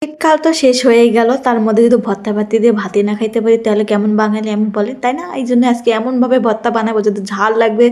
শীতকাল তো শেষ হয়েই গেল, তার মধ্যে যদি ভর্তা ভাতি দিয়ে ভাতই না খাইতে পারি তাহলে কেমন বাঙালি আমি বলে, তাই না? এই জন্য আজকে এমনভাবে ভর্তা বানাবো যাতে ঝাল লাগবে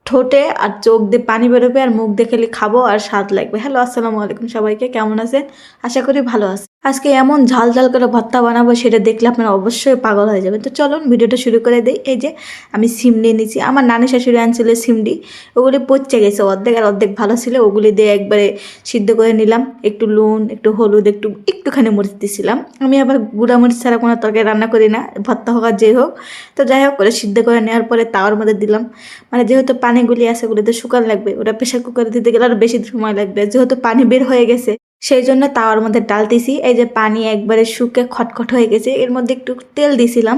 ঠোঁটে, আর চোখ দিয়ে পানি বেরোবে, আর মুখ দিয়ে খেলে খাবো আর স্বাদ লাগবে। হ্যালো, আসসালামু আলাইকুম সবাইকে, কেমন আছেন? আশা করি ভালো আছে। আজকে এমন ঝাল ঝাল করে ভর্তা বানাবো, সেটা দেখলে আপনারা অবশ্যই পাগল হয়ে যাবেন। তো চলুন ভিডিওটা শুরু করে দিই। এই যে আমি সিম নিয়ে নিচ্ছি, আমার নানি শাশুড়ি আনছিল সিমডি, ওগুলি পচে গেছে অর্ধেক, আর অর্ধেক ভালো ছিল। ওগুলি দিয়ে একবারে সিদ্ধ করে নিলাম, একটু নুন, একটু হলুদ, একটুখানি মরিচ দিয়েছিলাম। আমি আবার গুঁড়া মরিচ ছাড়া কোনো তরকারি রান্না করি না, ভর্তা হোক আর যে হোক। তো যাই হোক, করে সিদ্ধ করে নেওয়ার পরে তাওয়ার মধ্যে দিলাম। মানে যেহেতু পানিগুলি আছে ওগুলিতে শুকান লাগবে, ওটা প্রেশার কুকারে দিতে গেলে আরও বেশি সময় লাগবে, যেহেতু পানি বের হয়ে গেছে সেই জন্য তাওয়ার মধ্যে ডালতেছি। এই যে পানি একবারে শুকে খটখট হয়ে গেছে, এর মধ্যে একটু তেল দিছিলাম,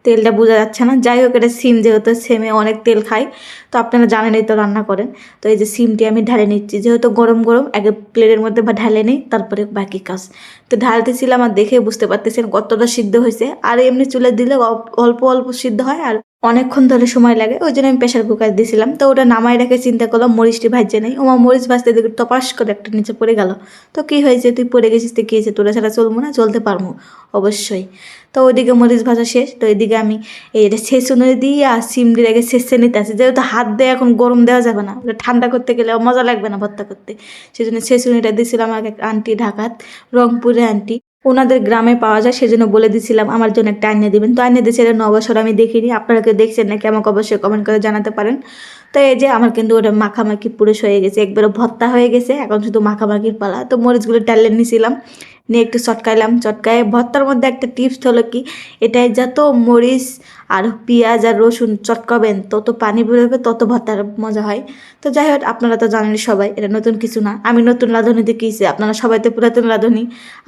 তেলটা বোঝা যাচ্ছে না। যাই হোক, এটা সিম যেহেতু সিমে অনেক তেল খায়, তো আপনারা জানেনই তো রান্না করেন। তো এই যে সিমটি আমি ঢালে নিচ্ছি, যেহেতু গরম গরম আগে প্লেটের মধ্যে বা ঢালে নিই, তারপরে বাকি কাজ। তো ঢালতেছিলাম, আর দেখে বুঝতে পারতেছেন কতটা সিদ্ধ হয়েছে। আর এমনি চুলে দিলে অল্প অল্প সিদ্ধ হয়, আর অনেকক্ষণ ধরে সময় লাগে, ওই জন্য আমি প্রেশার কুকার দিয়েছিলাম। তো ওটা নামাই রেখে চিন্তা করলাম মরিচটি ভাজছে নেই, ওমা মরিচ ভাজতে দেখে টপাস করে একটা নিচে পড়ে গেল। তো কী হয়েছে, তুই পড়ে গেছিস, তো কী হয়েছে, তোরা ছাড়া চলবো না? চলতে পারবো অবশ্যই। তো ওইদিকে মরিচ ভাজা শেষ, তো এইদিকে আমি এটা ছেঁচুনি দিয়ে আর সিমডির আগে ছেঁচে নিতে আসি, যেহেতু হাত দিয়ে এখন গরম দেওয়া যাবে না, ওটা ঠান্ডা করতে গেলে মজা লাগবে না ভর্তা করতে। সেই জন্য ছেঁচুনিটা দিয়েছিলাম আমাকে এক আন্টি ঢাকাত, রংপুরে আন্টি, ওনাদের গ্রামে পাওয়া যায়, সেজন্য বলে দিছিলাম আমার জন্য একটা আইনে দিবেন। তো আইনে দিয়েছে, এটা নবসর আমি দেখিনি, আপনারা কেউ দেখছেন নাকি আমাকে অবশ্যই কমেন্ট করে জানাতে পারেন। তো এই যে আমার কিন্তু ওটা মাখামাখি পুরো হয়ে গেছে, একবারে ভর্তা হয়ে গেছে, এখন শুধু মাখামাখির পালা। তো মরিচগুলো টালে নিয়েছিলাম, নিয়ে একটু চটকাইলাম। চটকায় ভর্তার মধ্যে একটা টিপস হলো কি, এটাই যত মরিচ আর পেঁয়াজ আর রসুন চটকাবেন তত পানি বেরোবে, তত ভর্তার মজা হয়। তো যাই হোক, আপনারা তো জানেন সবাই, এটা নতুন কিছু না, আমি নতুন রাঁধুনিতে কীছে, আপনারা সবাই তো পুরাতন রাঁধুনি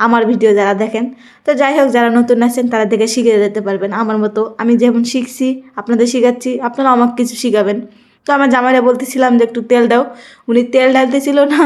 আমার ভিডিও যারা দেখেন। তো যাই হোক, যারা নতুন আছেন তারা দেখে শিখে যেতে পারবেন আমার মতো, আমি যেমন শিখছি আপনাদের শিখাচ্ছি, আপনারা আমাকে কিছু শিখাবেন। তো আমার জামাইরা বলতেছিলাম যে একটু তেল দাও, উনি তেল ঢালতেছিল না,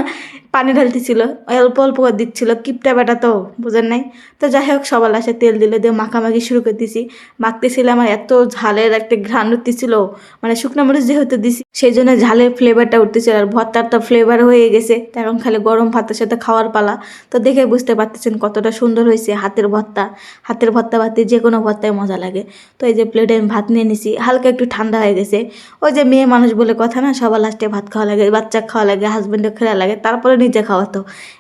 পানি ঢালতেছিল, অল্প অল্প করে দিচ্ছিল, কিপটা বেটা তো, বুঝেন নাই। তো যাই হোক, সবার লাস্টে তেল দিলে দিয়ে মাখামাখি শুরু করে দিছি। মাখতেছিলাম, আর এত ঝালের একটা ঘ্রাণ উঠতেছিল, মানে শুকনো মরিচ যেহেতু দিছি সেই জন্য ঝালের ফ্লেভারটা উঠতেছিল, আর ভর্তার তো ফ্লেভার হয়ে গেছে। তো এখন খালি গরম ভাতের সাথে খাওয়ার পালা। তো দেখে বুঝতে পারতেছেন কতটা সুন্দর হয়েছে হাতের ভর্তা। হাতের ভর্তা ভাতে যে কোনো ভর্তায় মজা লাগে। তো এই যে প্লেটে আমি ভাত নিয়ে নিছি, হালকা একটু ঠান্ডা হয়ে গেছে। ওই যে মেয়ে মানুষ বলে কথা না, সবার লাস্টে ভাত খাওয়া লাগে, বাচ্চা খাওয়া লাগে, হাজব্যান্ডের খেলা লাগে, তারপরে নিজে খাওয়াতো।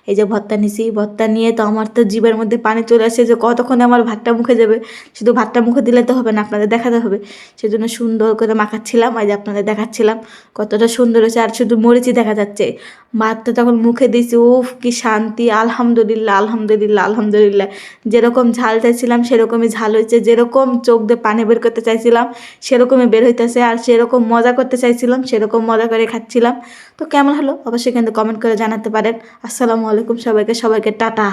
এই যে ভর্তা নিছি, ভর্তা নিয়ে তো আমার তো জিভের মধ্যে পানি চলে আসে, যে কতক্ষণে আমার ভাতটা মুখে যাবে। শুধু ভাতটা মুখে দিলে তো হবে না, আপনাদের দেখাতে হবে। সেজন্য সুন্দর করে মাখাচ্ছিলাম, এই যে আপনাদের দেখাচ্ছিলাম কতটা সুন্দর হয়েছে, আর শুধু মরিচই দেখা যাচ্ছে। ভাতটা তখন মুখে দিয়েছি, উফ কি শান্তি, আলহামদুলিল্লাহ আলহামদুলিল্লাহ আলহামদুলিল্লাহ। যেরকম ঝাল চাইছিলাম সেরকমই ঝাল হয়েছে, যেরকম চোখ দিয়ে পানি বের করতে চাইছিলাম সেরকমই বের হইতেছে, আর সেরকম মজা করতে চাইছিলাম সেরকম মজা করে খাচ্ছিলাম। তো কেমন হলো অবশ্যই কিন্তু কমেন্ট করে জানাতে পারেন। আসসালামু আলাইকুম সবাইকে, সবাইকে টাটা।